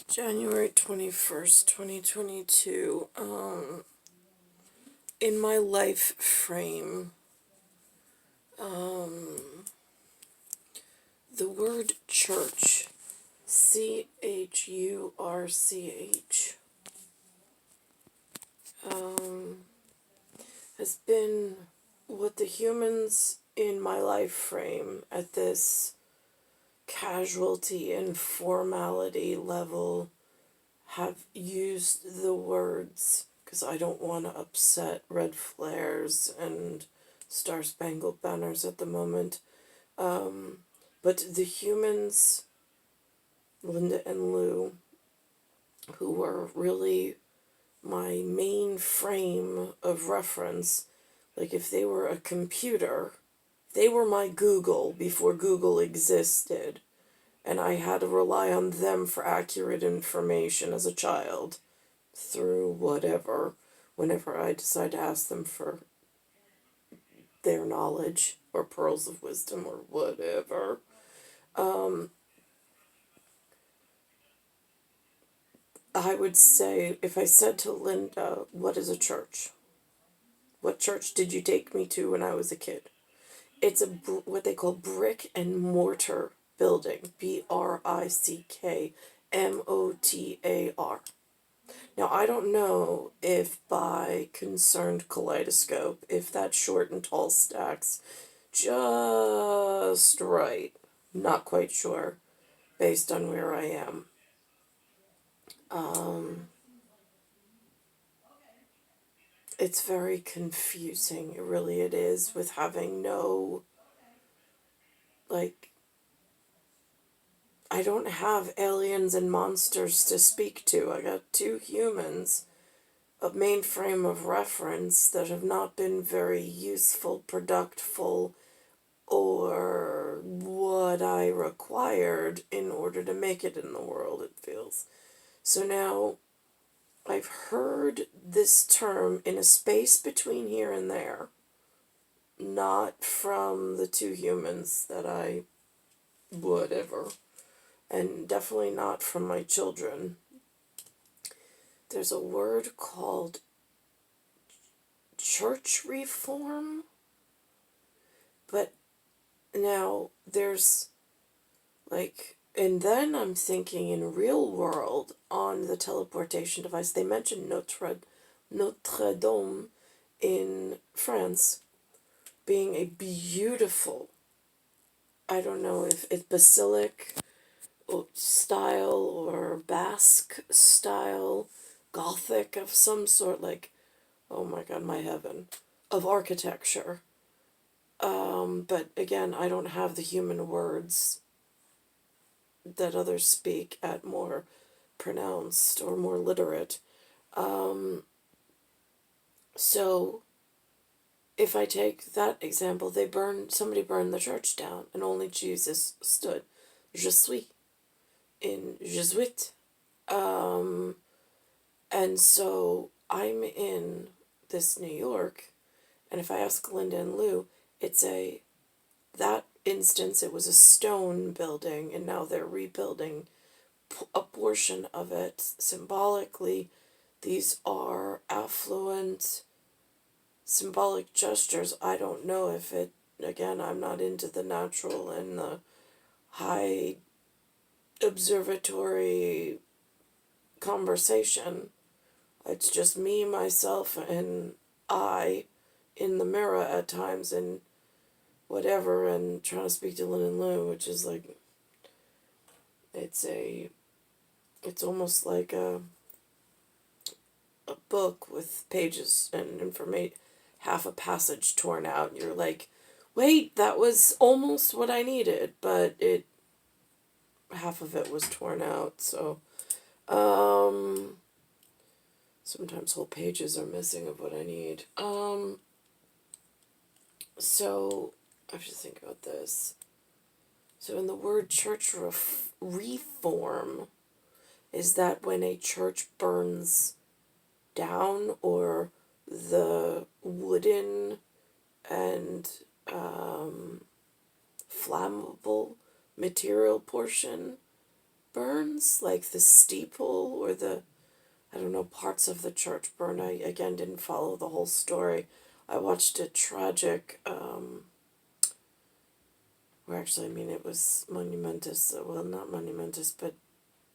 January 21st, 2022. In my life frame, the word church, Church, has been what the humans in my life frame at this casualty and formality level have used the words, because I don't want to upset red flares and star spangled banners at the moment. But the humans, Linda and Lou, who were really my main frame of reference, like if they were a computer, they were my Google before Google existed. And I had to rely on them for accurate information as a child through whatever, whenever I decide to ask them for their knowledge or pearls of wisdom or whatever. I would say, if I said to Linda, what is a church? What church did you take me to when I was a kid? It's what they call brick and mortar building, BRICKMOTAR. Now, I don't know if by concerned kaleidoscope, if that short and tall stacks just right. Not quite sure, based on where I am. It's very confusing, really it is, with having no, like, I don't have aliens and monsters to speak to. I got two humans, a main frame of reference that have not been very useful, productful, or what I required in order to make it in the world, it feels. So now I've heard this term in a space between here and there, not from the two humans that I whatever, and definitely not from my children. There's a word called church reform, but now there's like, and then I'm thinking in real world on the teleportation device, they mentioned Notre Dame in France being a beautiful, I don't know if it's basilic style or Basque style, Gothic of some sort, like, oh my god, my heaven, of architecture. But again, I don't have the human words that others speak at more pronounced or more literate. So if I take that example, somebody burned the church down and only Jesus stood. Je suis in Jesuit. And so I'm in this New York, and if I ask Linda and Lou, that instance, it was a stone building, and now they're rebuilding a portion of it symbolically. These are affluent, symbolic gestures. I don't know if again, I'm not into the natural and the high observatory conversation. It's just me, myself, and I in the mirror at times and whatever, and trying to speak to Lynn and Lou, which is like, it's almost like a book with pages and information, half a passage torn out. You're like, wait, that was almost what I needed, but half of it was torn out. So, sometimes whole pages are missing of what I need. So I have to think about this. So in the word church reform, is that when a church burns down, or the wooden and flammable material portion burns, like the steeple or I don't know, parts of the church burn. I, again, didn't follow the whole story. I watched a tragic, or actually, I mean, it was monumentous, well, not monumentous, but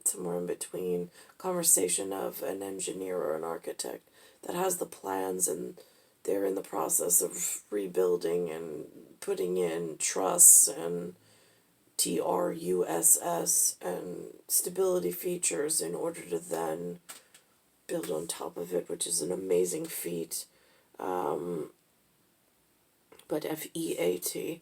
somewhere in between, conversation of an engineer or an architect that has the plans, and they're in the process of rebuilding and putting in truss and TRUSS and stability features in order to then build on top of it, which is an amazing feat. But FEAT,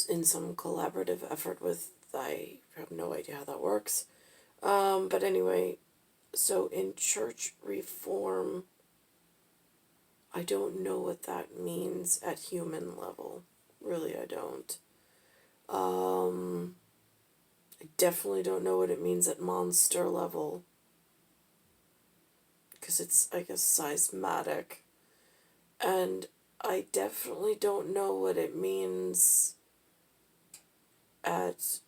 in some collaborative effort with, I have no idea how that works. But anyway, so in church reform, I don't know what that means at human level. Really, I don't. I definitely don't know what it means at monster level. Because it's, I guess, seismatic. And I definitely don't know what it means at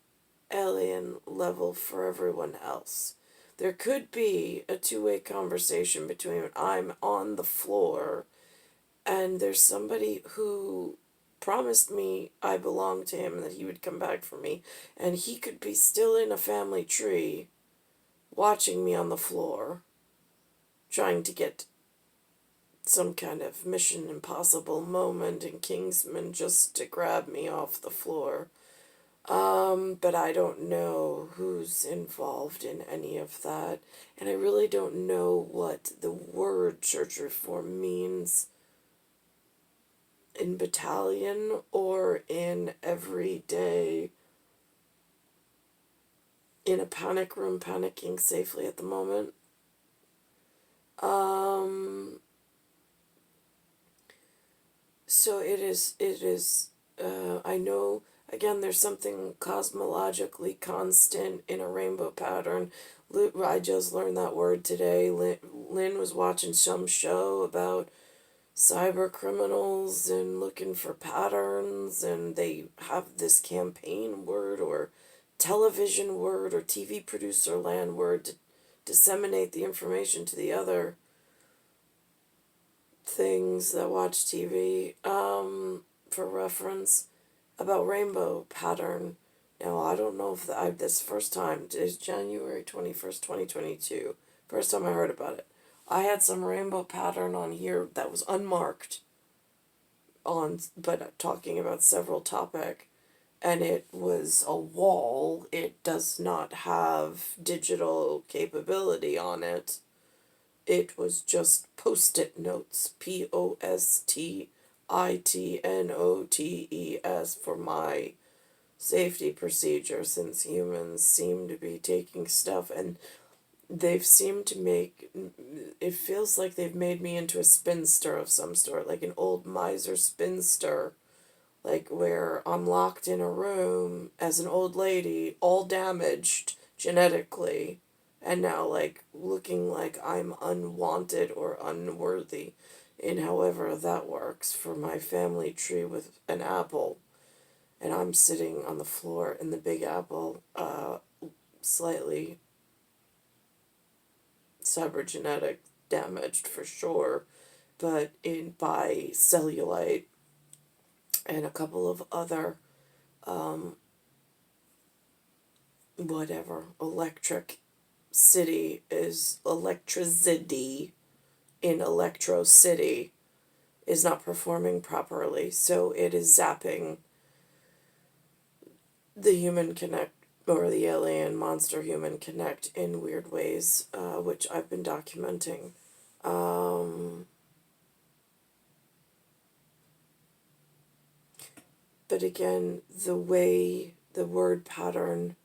alien level for everyone else. There could be a two-way conversation between I'm on the floor and there's somebody who promised me I belonged to him and that he would come back for me, and he could be still in a family tree watching me on the floor trying to get some kind of Mission Impossible moment in Kingsman just to grab me off the floor. But I don't know who's involved in any of that. And I really don't know what the word church reform means in battalion or in everyday, in a panic room, panicking safely at the moment. So it is, I know, again, there's something cosmologically constant in a rainbow pattern. I just learned that word today. Lynn was watching some show about cyber criminals and looking for patterns, and they have this campaign word or television word or TV producer land word to disseminate the information to the other things that watch TV, for reference, about rainbow pattern. Now, I don't know if this first time, it's January 21st, 2022, first time I heard about it. I had some rainbow pattern on here that was unmarked, but talking about several topic, and it was a wall. It does not have digital capability on it. It was just post-it notes, POSTITNOTES, for my safety procedure, since humans seem to be taking stuff, and they've seemed to make, it feels like they've made me into a spinster of some sort, like an old miser spinster, like where I'm locked in a room as an old lady, all damaged genetically, and now like looking like I'm unwanted or unworthy in however that works for my family tree with an apple, and I'm sitting on the floor in the big apple, slightly cybergenetic damaged for sure, but by cellulite and a couple of other whatever electricity in Electro City is not performing properly, so it is zapping the human connect, or the alien monster human connect, in weird ways, which I've been documenting. But again, the way the word pattern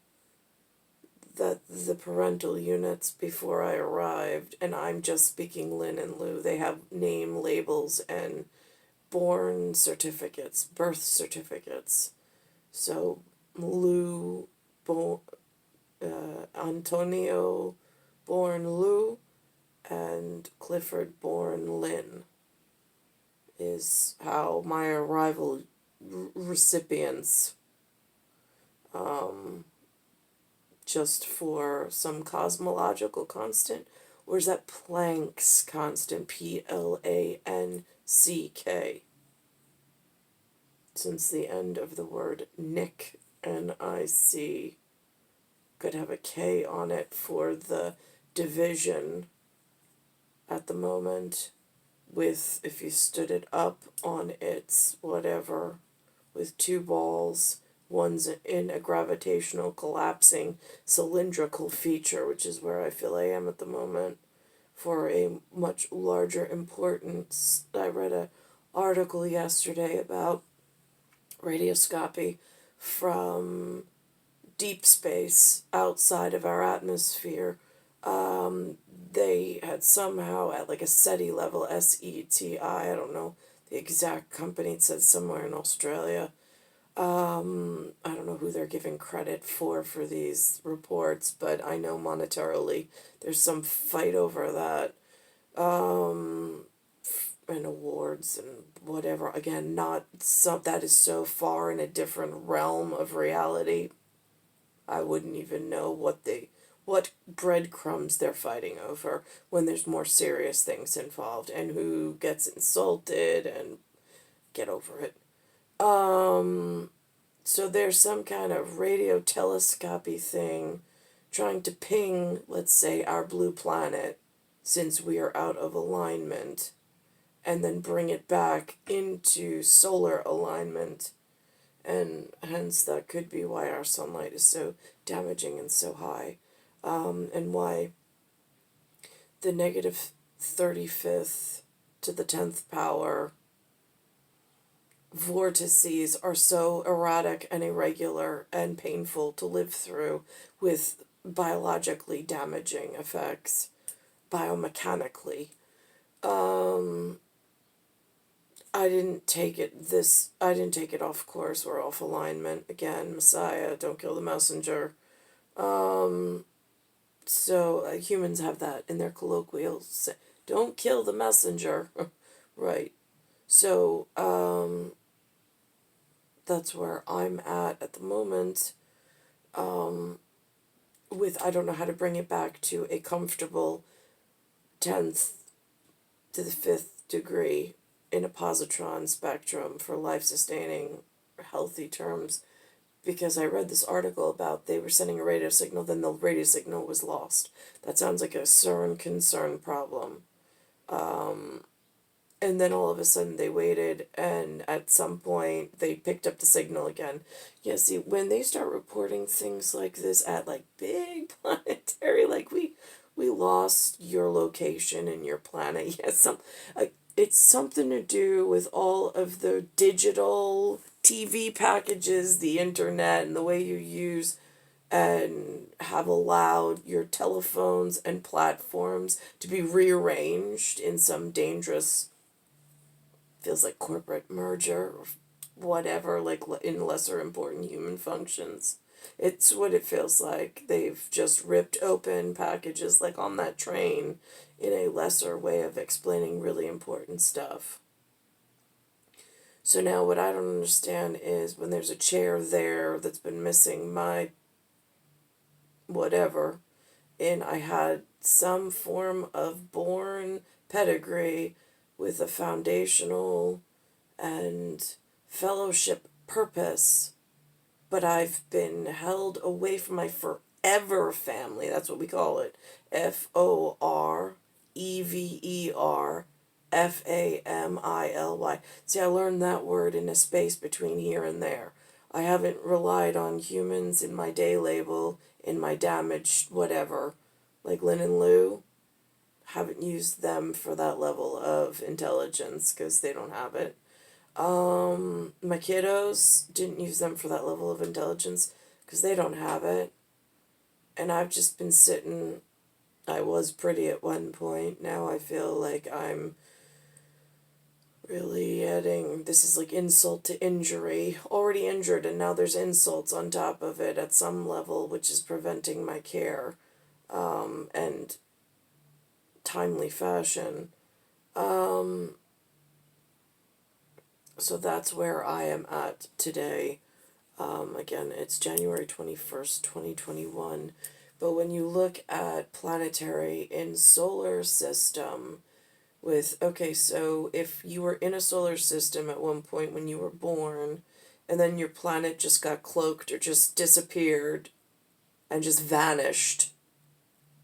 that the parental units before I arrived, and I'm just speaking Lynn and Lou, they have name labels and born certificates, birth certificates. So Lou, Antonio, born Lou, and Clifford, born Lynn, is how my arrival recipients just for some cosmological constant? Or is that Planck's constant, Planck? Since the end of the word Nick, N-I-C, could have a K on it for the division at the moment, with, if you stood it up on its whatever, with two balls, one's in a gravitational collapsing cylindrical feature, which is where I feel I am at the moment, for a much larger importance. I read an article yesterday about radioscopy from deep space outside of our atmosphere. They had somehow at like a SETI level, SETI, I don't know the exact company, it said somewhere in Australia. I don't know who they're giving credit for these reports, but I know monetarily there's some fight over that. And awards and whatever. Again, not so, that is so far in a different realm of reality. I wouldn't even know what breadcrumbs they're fighting over when there's more serious things involved, and who gets insulted, and get over it. So there's some kind of radio telescopy thing trying to ping, let's say, our blue planet, since we are out of alignment, and then bring it back into solar alignment. And hence that could be why our sunlight is so damaging and so high, and why the negative 35th to the 10th power vortices are so erratic and irregular and painful to live through, with biologically damaging effects, biomechanically. I didn't take it off course or off alignment. Again, Messiah, don't kill the messenger. So humans have that in their colloquials. Don't kill the messenger. Right. So, that's where I'm at the moment. With, I don't know how to bring it back to a comfortable 10th to the 5th degree in a positron spectrum for life-sustaining, healthy terms, because I read this article about they were sending a radio signal, then the radio signal was lost. That sounds like a CERN concern problem. And then all of a sudden they waited, and at some point they picked up the signal again. Yeah, see, when they start reporting things like this at like big planetary, like we lost your location and your planet. Yes, it's something to do with all of the digital TV packages, the internet, and the way you use and have allowed your telephones and platforms to be rearranged in some dangerous, feels like corporate merger or whatever, like in lesser important human functions. It's what it feels like. They've just ripped open packages like on that train in a lesser way of explaining really important stuff. So now what I don't understand is when there's a chair there that's been missing my whatever, and I had some form of born pedigree with a foundational and fellowship purpose, but I've been held away from my forever family. That's what we call it. FOREVER FAMILY. See, I learned that word in a space between here and there. I haven't relied on humans in my day label, in my damaged whatever, like Lynn and Lou. Haven't used them for that level of intelligence because they don't have it. My kiddos, didn't use them for that level of intelligence because they don't have it. And I've just been sitting. I was pretty at one point. Now I feel like I'm really adding, this is like insult to injury. Already injured, and now there's insults on top of it at some level, which is preventing my care, and timely fashion. So that's where I am at today. Again, it's January 21st, 2021. But when you look at planetary in solar system, okay, so if you were in a solar system at one point when you were born, and then your planet just got cloaked or just disappeared and just vanished,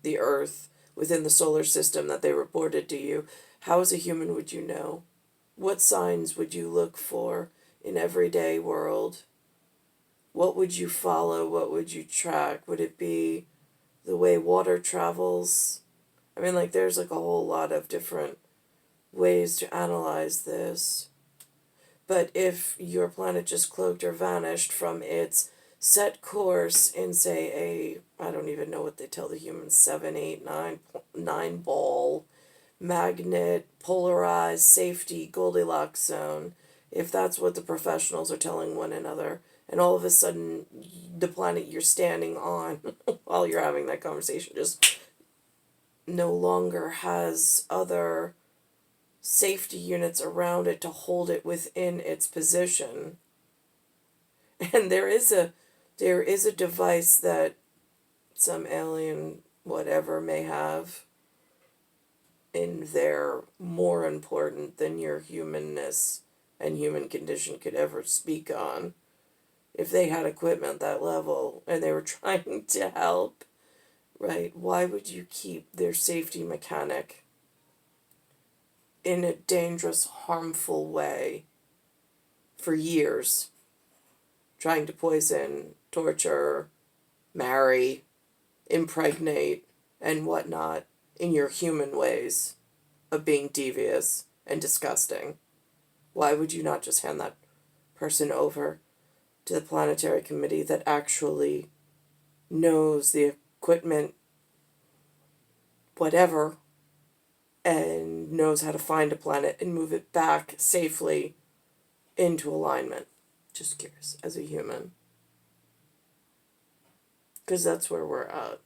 the Earth within the solar system that they reported to you, how as a human would you know? What signs would you look for in everyday world? What would you follow? What would you track? Would it be the way water travels? I mean, like, there's like a whole lot of different ways to analyze this. But if your planet just cloaked or vanished from its set course in, say, I don't even know what they tell the humans, 7, 8, 9 ball, magnet, polarized, safety, Goldilocks zone, if that's what the professionals are telling one another, and all of a sudden the planet you're standing on while you're having that conversation just no longer has other safety units around it to hold it within its position. And there is a device that some alien whatever may have in there more important than your humanness and human condition could ever speak on. If they had equipment that level and they were trying to help, right, why would you keep their safety mechanic in a dangerous, harmful way for years, trying to poison, torture, marry, impregnate, and whatnot in your human ways of being devious and disgusting? Why would you not just hand that person over to the planetary committee that actually knows the equipment, whatever, and knows how to find a planet and move it back safely into alignment? Just curious, as a human. Because that's where we're at.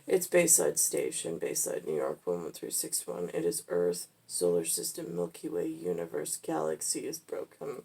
It's Bayside Station, Bayside, New York, 11361. It is Earth, Solar System, Milky Way, Universe, Galaxy is broken.